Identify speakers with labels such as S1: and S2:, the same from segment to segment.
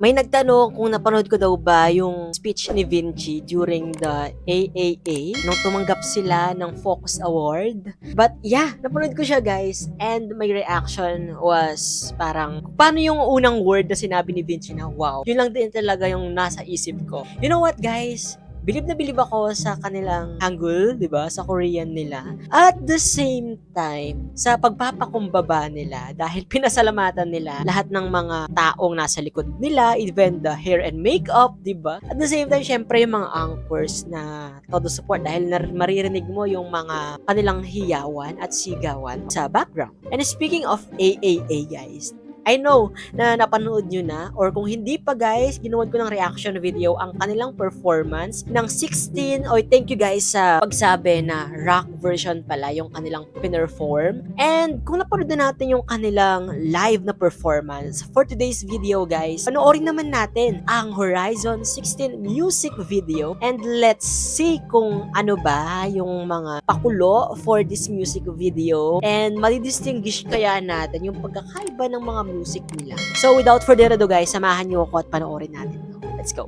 S1: May nagtanong kung napanood ko daw ba yung speech ni Vinci during the AAA nung tumanggap sila ng Focus Award. But yeah, napanood ko siya guys, and my reaction was parang, paano yung unang word na sinabi ni Vinci na wow? Yun lang din talaga yung nasa isip ko. You know what guys? Bilib na bilib ako sa kanilang Hangul, 'di ba? Sa Korean nila. At the same time, sa pagpapakumbaba nila dahil pinasalamatan nila lahat ng mga taong nasa likod nila, even the hair and makeup, 'di ba? At the same time, syempre yung mga anchors na todo support dahil maririnig mo yung mga kanilang hiyawan at sigawan sa background. And speaking of AAA guys, I know na napanood nyo na, or kung hindi pa guys, ginawan ko ng reaction video ang kanilang performance ng 16. Oy, thank you guys sa pagsabi na rock version pala yung kanilang pinerform. And kung napanood na natin yung kanilang live na performance for today's video guys, panoorin naman natin ang Horizon 16 music video, and let's see kung ano ba yung mga pakulo for this music video, and madidistinguish kaya natin yung pagkakaiba ng mga music nila. So without further ado guys, samahan niyo ako at panoorin natin to. Let's go.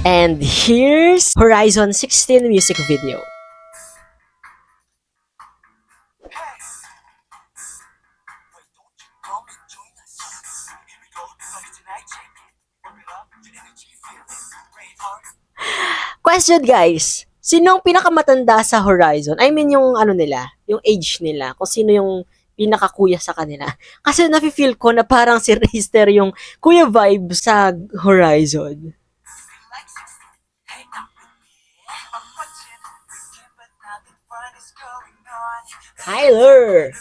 S1: And here's Horizon 16 music video. Question guys, sino ang pinakamatanda sa Horizon? I mean yung ano nila, yung age nila, kung sino yung pinakakuya sa kanila. Kasi nafe-feel ko na parang si Rister yung kuya vibe sa Horizon. Kyler!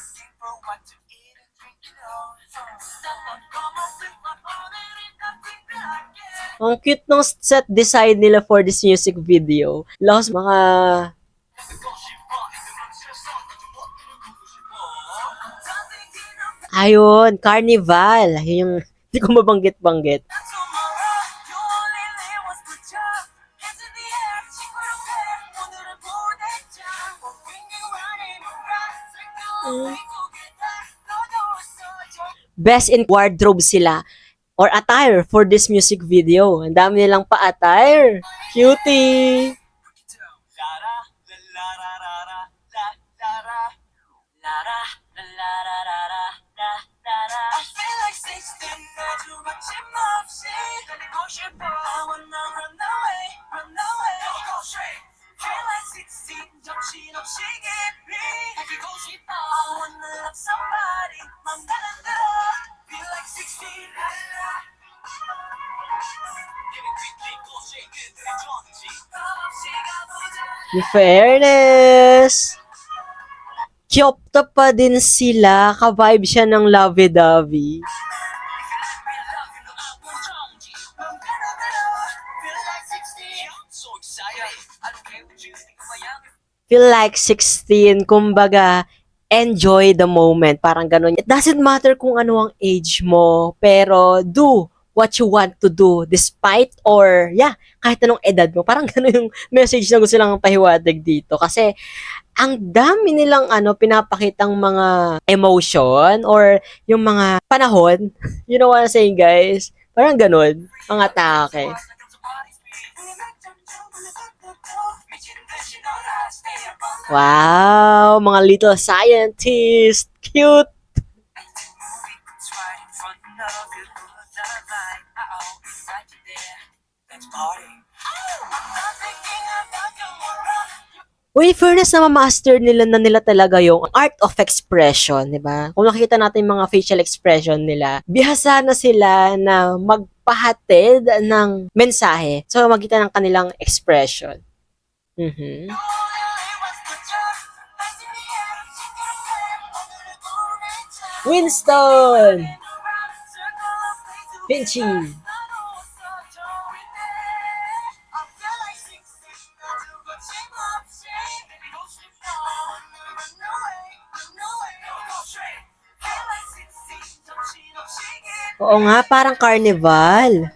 S1: Ang cute ng set design nila for this music video. Lakas mga... Ayun, Carnival. Yung hindi ko mabanggit-banggit. Best in wardrobe sila or attire for this music video. Ang dami nilang pa-attire. Cutie! In fairness, Kyopta pa din sila, ka-vibe siya ng lovey-dovey. Feel like 16, kumbaga, enjoy the moment, parang ganun. It doesn't matter kung ano ang age mo, pero do what you want to do despite or yeah, kahit anong edad mo. Parang ganun yung message na gusto lang pahiwatig dito. Kasi ang dami nilang pinapakitang mga emotion or yung mga panahon. You know what I'm saying, guys? Parang ganun, mga atake. Wow, mga little scientist. Cute. Uy, fairness na ma-master nila talaga yung art of expression, di ba? Kung nakikita natin yung mga facial expression nila, bihasa na sila na magpahatid ng mensahe sa magitan ng kanilang expression. Mm-hmm. Winston! Vinci! Oo nga, parang carnival.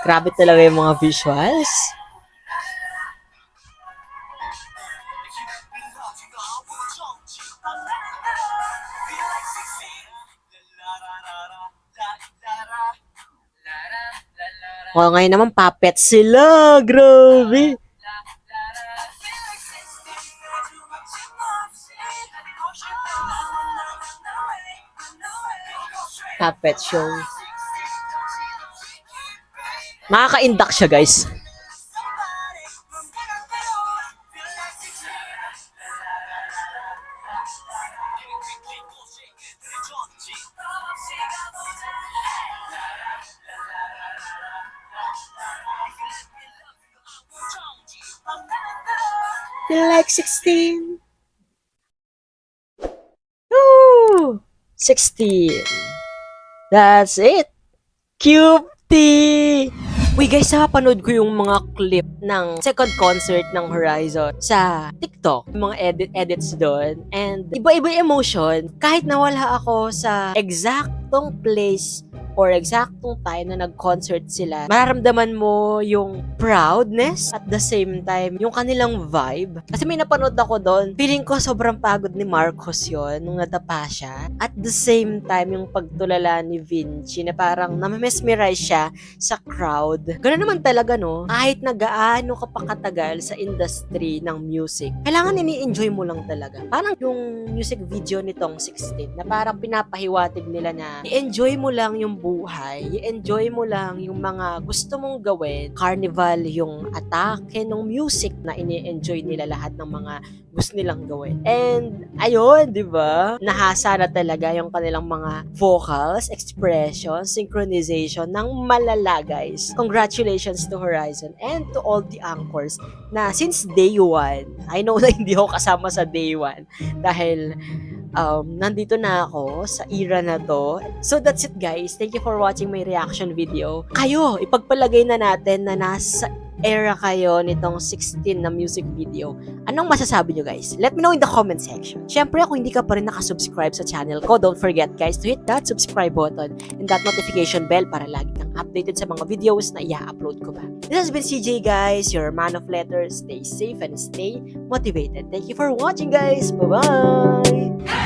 S1: Grabe talaga yung mga visuals. O, ngayon naman, puppet sila. Grabe. Puppet show. Makaka-induct siya, guys. Feel like 16. Woo! 16. That's it. Cutie! Uy guys, napanood ko yung mga clip ng second concert ng Horizon sa TikTok. Yung mga edits doon. And iba-iba emotion. Kahit nawala ako sa exactong place or exactong time na nag-concert sila, mararamdaman mo yung proudness at the same time, yung kanilang vibe. Kasi may napanood ako doon, feeling ko sobrang pagod ni Marcos yon nung nadapa siya. At the same time, yung pagtulala ni Vinci na parang namamesmerize siya sa crowd. Ganoon naman talaga, no? Kahit na gaano ka pa katagal sa industry ng music, kailangan ini-enjoy mo lang talaga. Parang yung music video nitong 16, na parang pinapahiwatig nila na i-enjoy mo lang yung buhay, i-enjoy mo lang yung mga gusto mong gawin. Carnival yung atake ng music na ini-enjoy nila lahat ng mga gusto nilang gawin. And, ayun, di ba? Nahasa na talaga yung kanilang mga vocals, expression, synchronization ng malala, guys. Congratulations to Horizon and to all the anchors na since day one, I know na hindi ako kasama sa day one dahil nandito na ako sa era na to. So that's it guys. Thank you for watching my reaction video. Kayo, ipagpalagay na natin na nasa era kayo nitong 16 na music video. Anong masasabi nyo guys? Let me know in the comment section. Syempre kung hindi ka pa rin nakasubscribe sa channel ko, don't forget guys to hit that subscribe button and that notification bell para lagi kang updated sa mga videos na i-upload ko ba. This has been CJ guys, your man of letters. Stay safe and stay motivated. Thank you for watching guys. Bye-bye!